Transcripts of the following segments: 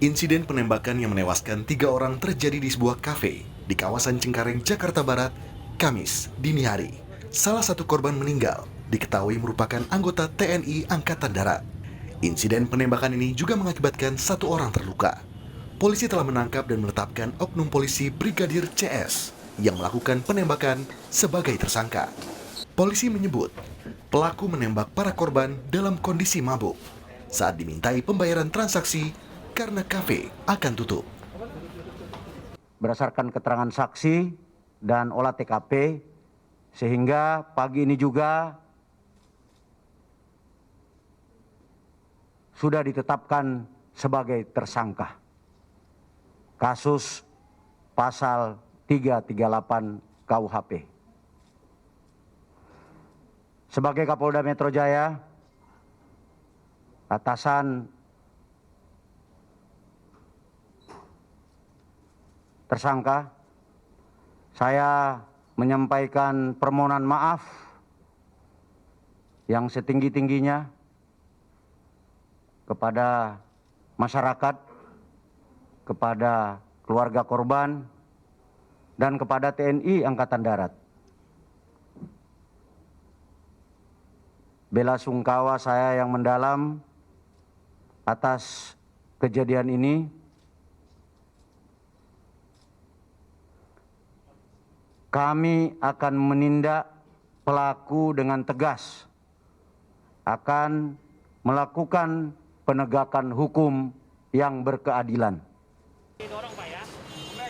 Insiden penembakan yang menewaskan 3 orang terjadi di sebuah kafe di kawasan Cengkareng, Jakarta Barat, Kamis dini hari. Salah satu korban meninggal diketahui merupakan anggota TNI Angkatan Darat. Insiden penembakan ini juga mengakibatkan 1 orang terluka. Polisi telah menangkap dan menetapkan oknum polisi Brigadir CS yang melakukan penembakan sebagai tersangka. Polisi menyebut pelaku menembak para korban dalam kondisi mabuk saat dimintai pembayaran transaksi karena kafe akan tutup. Berdasarkan keterangan saksi dan olah TKP, sehingga pagi ini juga sudah ditetapkan sebagai tersangka. Kasus pasal 338 KUHP. Sebagai Kapolda Metro Jaya, atasan tersangka, saya menyampaikan permohonan maaf yang setinggi-tingginya kepada masyarakat, kepada keluarga korban, dan kepada TNI Angkatan Darat. Bela sungkawa saya yang mendalam atas kejadian ini. Kami akan menindak pelaku dengan tegas, akan melakukan penegakan hukum yang berkeadilan.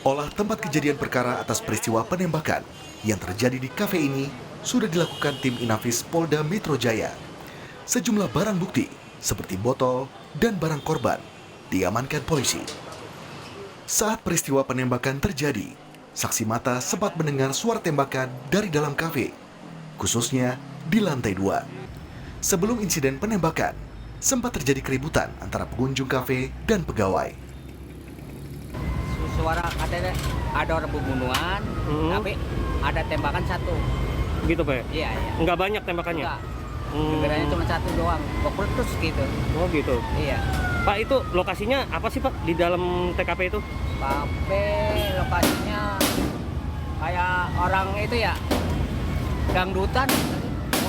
Olah tempat kejadian perkara atas peristiwa penembakan yang terjadi di kafe ini sudah dilakukan tim Inafis Polda Metro Jaya. Sejumlah barang bukti seperti botol dan barang korban diamankan polisi. Saat peristiwa penembakan terjadi, saksi mata sempat mendengar suara tembakan dari dalam kafe, khususnya di lantai 2. Sebelum insiden penembakan, sempat terjadi keributan antara pengunjung kafe dan pegawai. Suara katanya ada orang pembunuhan, tapi ada tembakan 1. Gitu Pak? Iya. Nggak banyak tembakannya? Enggak. Dengarannya cuma 1 doang, terus gitu. Oh gitu? Iya. Pak, itu lokasinya apa sih Pak di dalam TKP itu? Kafe lokasinya kayak orang itu ya, dangdutan.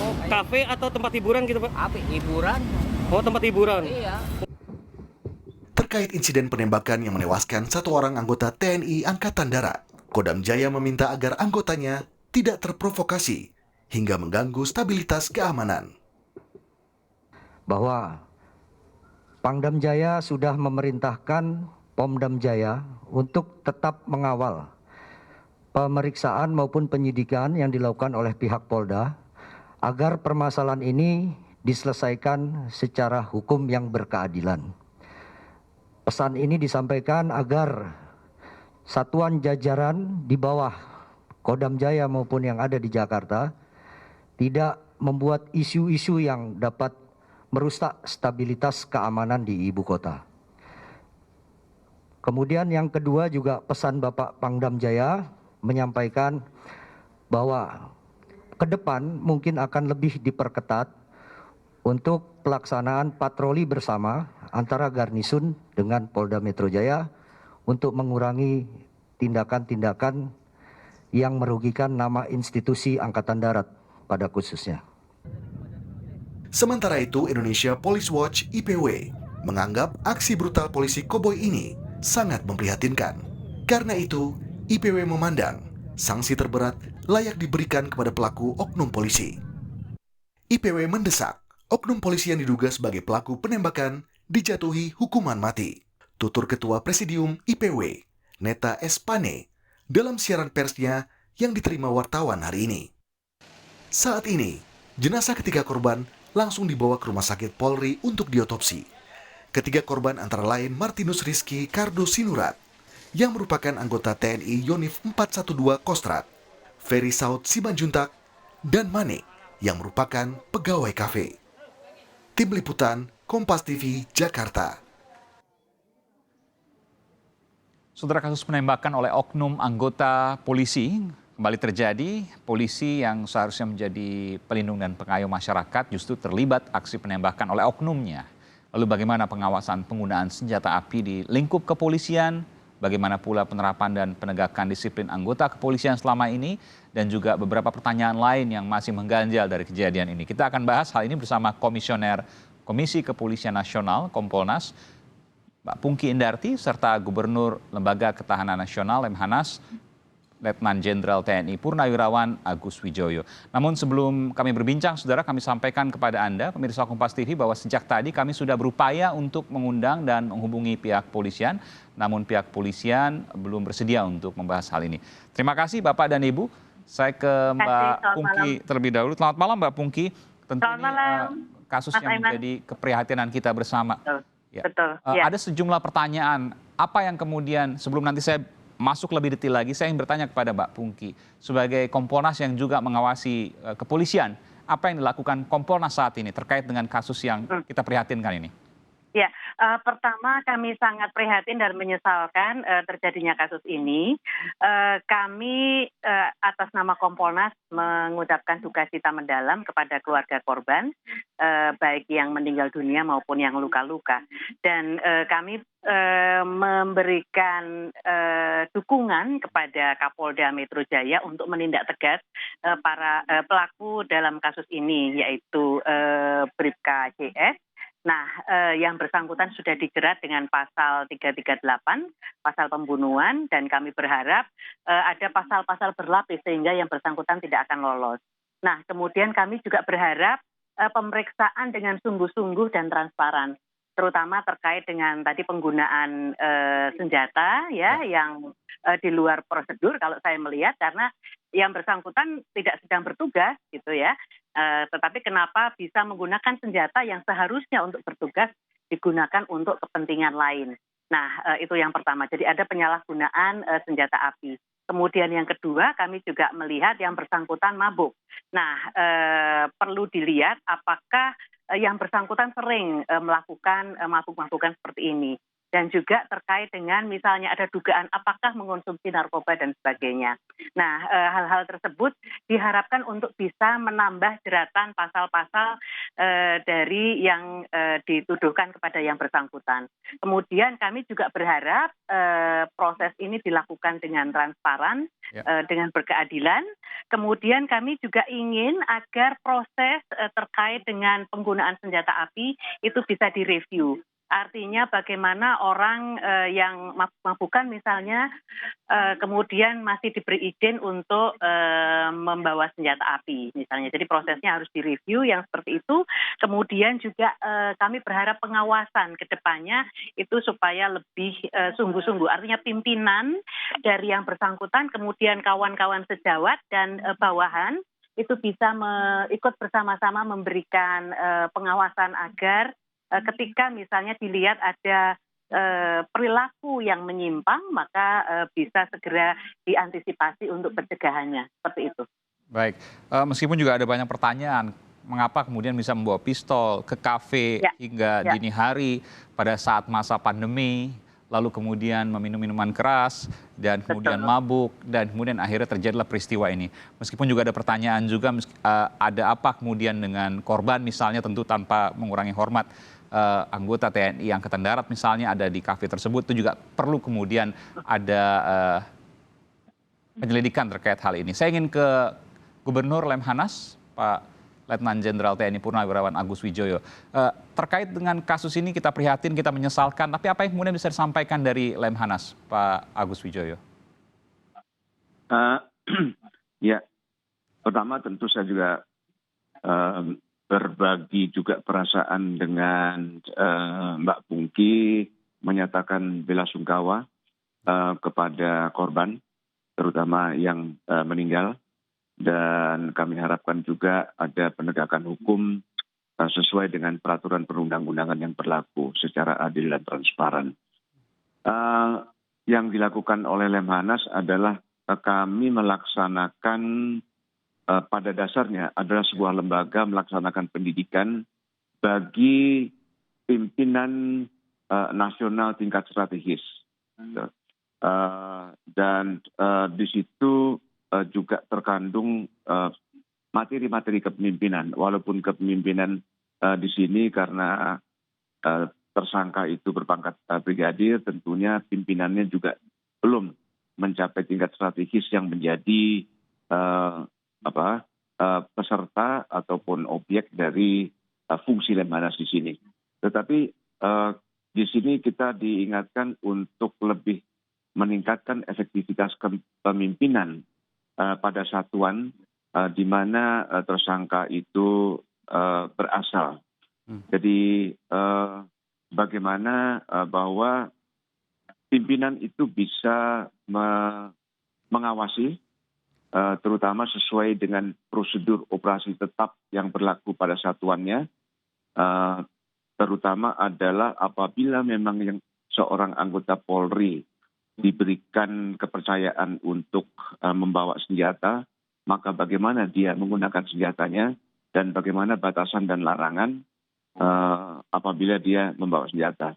Oh, kafe atau tempat hiburan gitu Pak? Apa, hiburan? Oh, tempat hiburan? Iya. Terkait insiden penembakan yang menewaskan 1 orang anggota TNI Angkatan Darat, Kodam Jaya meminta agar anggotanya tidak terprovokasi hingga mengganggu stabilitas keamanan. Bahwa Pangdam Jaya sudah memerintahkan Pomdam Jaya untuk tetap mengawal pemeriksaan maupun penyidikan yang dilakukan oleh pihak Polda agar permasalahan ini diselesaikan secara hukum yang berkeadilan. Pesan ini disampaikan agar satuan jajaran di bawah Kodam Jaya maupun yang ada di Jakarta tidak membuat isu-isu yang dapat merusak stabilitas keamanan di ibu kota. Kemudian yang kedua juga pesan Bapak Pangdam Jaya menyampaikan bahwa ke depan mungkin akan lebih diperketat untuk pelaksanaan patroli bersama antara Garnisun dengan Polda Metro Jaya untuk mengurangi tindakan-tindakan yang merugikan nama institusi Angkatan Darat pada khususnya. Sementara itu, Indonesia Police Watch (IPW) menganggap aksi brutal polisi koboi ini sangat memprihatinkan. Karena itu, IPW memandang sanksi terberat layak diberikan kepada pelaku oknum polisi. IPW mendesak oknum polisi yang diduga sebagai pelaku penembakan dijatuhi hukuman mati. Tutur Ketua Presidium IPW, Neta S. Pane, dalam siaran persnya yang diterima wartawan hari ini. Saat ini, jenazah ketiga korban langsung dibawa ke Rumah Sakit Polri untuk diotopsi. Ketiga korban antara lain Martinus Rizky Kardo Sinurat, yang merupakan anggota TNI Yonif 412 Kostrat, Ferry Saud Simanjuntak, dan Mane, yang merupakan pegawai kafe. Tim Liputan, Kompas TV, Jakarta. Saudara, kasus penembakan oleh oknum anggota polisi kembali terjadi. Polisi yang seharusnya menjadi pelindung dan pengayom masyarakat justru terlibat aksi penembakan oleh oknumnya. Lalu bagaimana pengawasan penggunaan senjata api di lingkup kepolisian, bagaimana pula penerapan dan penegakan disiplin anggota kepolisian selama ini, dan juga beberapa pertanyaan lain yang masih mengganjal dari kejadian ini. Kita akan bahas hal ini bersama Komisioner Komisi Kepolisian Nasional, Kompolnas, Mbak Pungki Indarti, serta Gubernur Lembaga Ketahanan Nasional, Lemhanas, Letnan Jenderal TNI Purnawirawan Agus Wijoyo. Namun sebelum kami berbincang, saudara, kami sampaikan kepada Anda, pemirsa Kompas TV, bahwa sejak tadi kami sudah berupaya untuk mengundang dan menghubungi pihak polisian, namun pihak polisian belum bersedia untuk membahas hal ini. Terima kasih Bapak dan Ibu. Saya ke Mbak Pungki terlebih dahulu. Selamat malam Mbak Pungki. Tentu ini kasus yang menjadi keprihatinan kita bersama. Betul. Ada sejumlah pertanyaan. Apa yang kemudian, sebelum nanti saya masuk lebih detail lagi, saya ingin bertanya kepada Mbak Pungki, sebagai Kompolnas yang juga mengawasi kepolisian, apa yang dilakukan Kompolnas saat ini terkait dengan kasus yang kita prihatinkan ini? Ya, pertama kami sangat prihatin dan menyesalkan terjadinya kasus ini. Kami atas nama Kompolnas mengucapkan duka cita mendalam kepada keluarga korban, baik yang meninggal dunia maupun yang luka-luka. Dan kami memberikan dukungan kepada Kapolda Metro Jaya untuk menindak tegas para pelaku dalam kasus ini, yaitu Bribka JS. Nah, yang bersangkutan sudah dijerat dengan pasal 338, pasal pembunuhan, dan kami berharap ada pasal-pasal berlapis sehingga yang bersangkutan tidak akan lolos. Nah, kemudian kami juga berharap pemeriksaan dengan sungguh-sungguh dan transparan, terutama terkait dengan tadi penggunaan senjata ya yang di luar prosedur kalau saya melihat, karena yang bersangkutan tidak sedang bertugas gitu ya. Tetapi kenapa bisa menggunakan senjata yang seharusnya untuk bertugas digunakan untuk kepentingan lain. Nah, itu yang pertama. Jadi ada penyalahgunaan senjata api. Kemudian yang kedua, kami juga melihat yang bersangkutan mabuk. Nah, perlu dilihat apakah yang bersangkutan sering melakukan mabuk-mabukan seperti ini. Dan juga terkait dengan misalnya ada dugaan apakah mengonsumsi narkoba dan sebagainya. Nah, hal-hal tersebut diharapkan untuk bisa menambah jeratan pasal-pasal dari yang dituduhkan kepada yang bersangkutan. Kemudian kami juga berharap proses ini dilakukan dengan transparan, dengan berkeadilan. Kemudian kami juga ingin agar proses terkait dengan penggunaan senjata api itu bisa direview. Artinya bagaimana orang yang mabuk-mabukan misalnya kemudian masih diberi izin untuk membawa senjata api misalnya. Jadi prosesnya harus direview yang seperti itu. Kemudian juga kami berharap pengawasan ke depannya itu supaya lebih sungguh-sungguh. Artinya pimpinan dari yang bersangkutan, kemudian kawan-kawan sejawat dan bawahan itu bisa ikut bersama-sama memberikan pengawasan agar ketika misalnya dilihat ada perilaku yang menyimpang, maka bisa segera diantisipasi untuk pencegahannya. Seperti itu. Baik, meskipun juga ada banyak pertanyaan, mengapa kemudian bisa membawa pistol ke kafe hingga dini hari pada saat masa pandemi, lalu kemudian meminum minuman keras, dan kemudian mabuk, dan kemudian akhirnya terjadilah peristiwa ini. Meskipun juga ada pertanyaan juga, ada apa kemudian dengan korban misalnya, tentu tanpa mengurangi hormat anggota TNI Angkatan Darat misalnya ada di kafe tersebut, itu juga perlu kemudian ada penyelidikan terkait hal ini. Saya ingin ke Gubernur Lemhanas, Pak Letnan Jenderal TNI Purnawirawan Agus Wijoyo. Terkait dengan kasus ini kita prihatin, kita menyesalkan, tapi apa yang kemudian bisa disampaikan dari Lemhanas, Pak Agus Wijoyo? Ya, pertama tentu saya juga berbagi juga perasaan dengan Mbak Pungki, menyatakan bela sungkawa kepada korban, terutama yang meninggal. Dan kami harapkan juga ada penegakan hukum sesuai dengan peraturan perundang-undangan yang berlaku secara adil dan transparan. Yang dilakukan oleh Lemhanas adalah kami melaksanakan pada dasarnya adalah sebuah lembaga melaksanakan pendidikan bagi pimpinan nasional tingkat strategis. Dan di situ juga terkandung materi-materi kepemimpinan, walaupun kepemimpinan di sini karena tersangka itu berpangkat brigadir, tentunya pimpinannya juga belum mencapai tingkat strategis yang menjadi peserta ataupun objek dari fungsi Lemhanas di sini. Tetapi di sini kita diingatkan untuk lebih meningkatkan efektivitas kepemimpinan pada satuan di mana tersangka itu berasal. Jadi bagaimana bahwa pimpinan itu bisa mengawasi terutama sesuai dengan prosedur operasi tetap yang berlaku pada satuannya, terutama adalah apabila memang yang seorang anggota Polri diberikan kepercayaan untuk membawa senjata, maka bagaimana dia menggunakan senjatanya dan bagaimana batasan dan larangan apabila dia membawa senjata.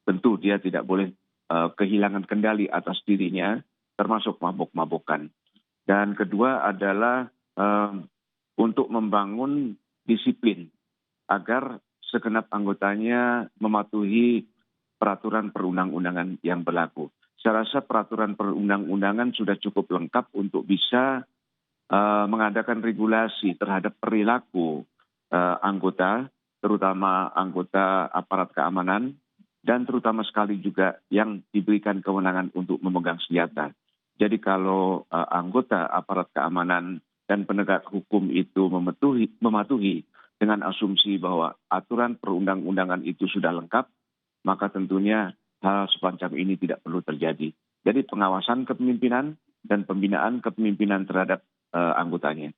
Tentu dia tidak boleh kehilangan kendali atas dirinya, termasuk mabuk-mabukan. Dan kedua adalah untuk membangun disiplin agar segenap anggotanya mematuhi peraturan perundang-undangan yang berlaku. Saya rasa peraturan perundang-undangan sudah cukup lengkap untuk bisa mengadakan regulasi terhadap perilaku anggota, terutama anggota aparat keamanan, dan terutama sekali juga yang diberikan kewenangan untuk memegang senjata. Jadi kalau anggota aparat keamanan dan penegak hukum itu mematuhi dengan asumsi bahwa aturan perundang-undangan itu sudah lengkap, maka tentunya hal semacam ini tidak perlu terjadi. Jadi pengawasan kepemimpinan dan pembinaan kepemimpinan terhadap anggotanya.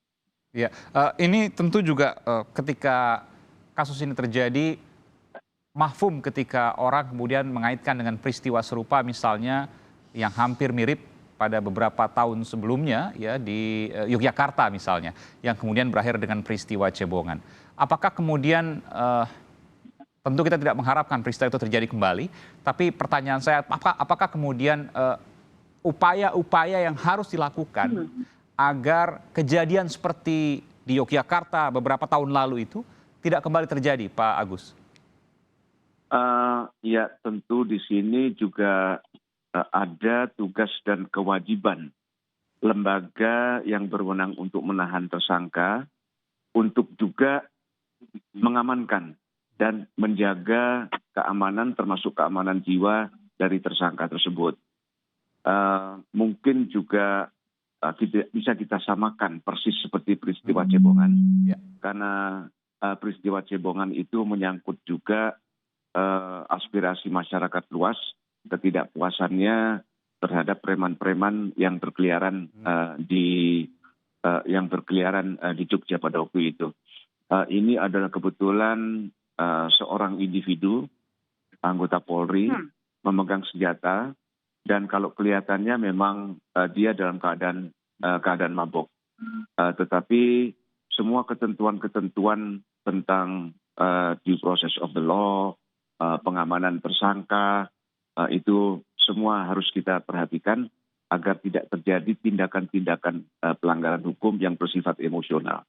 Ya, ini tentu juga ketika kasus ini terjadi, mafhum ketika orang kemudian mengaitkan dengan peristiwa serupa misalnya yang hampir mirip pada beberapa tahun sebelumnya ya di Yogyakarta misalnya, yang kemudian berakhir dengan peristiwa cebongan. Apakah kemudian tentu kita tidak mengharapkan peristiwa itu terjadi kembali, tapi pertanyaan saya, apakah kemudian upaya-upaya yang harus dilakukan agar kejadian seperti di Yogyakarta beberapa tahun lalu itu tidak kembali terjadi, Pak Agus? Ya, tentu di sini juga ada tugas dan kewajiban lembaga yang berwenang untuk menahan tersangka untuk juga mengamankan dan menjaga keamanan termasuk keamanan jiwa dari tersangka tersebut. Mungkin juga bisa kita samakan persis seperti peristiwa cebongan, karena peristiwa cebongan itu menyangkut juga aspirasi masyarakat luas, ketidakpuasannya terhadap preman-preman yang berkeliaran di Jogja pada waktu itu. Ini adalah kebetulan seorang individu anggota Polri memegang senjata, dan kalau kelihatannya memang dia dalam keadaan mabuk. Tetapi semua ketentuan-ketentuan tentang due process of the law, pengamanan tersangka, itu semua harus kita perhatikan agar tidak terjadi tindakan-tindakan pelanggaran hukum yang bersifat emosional.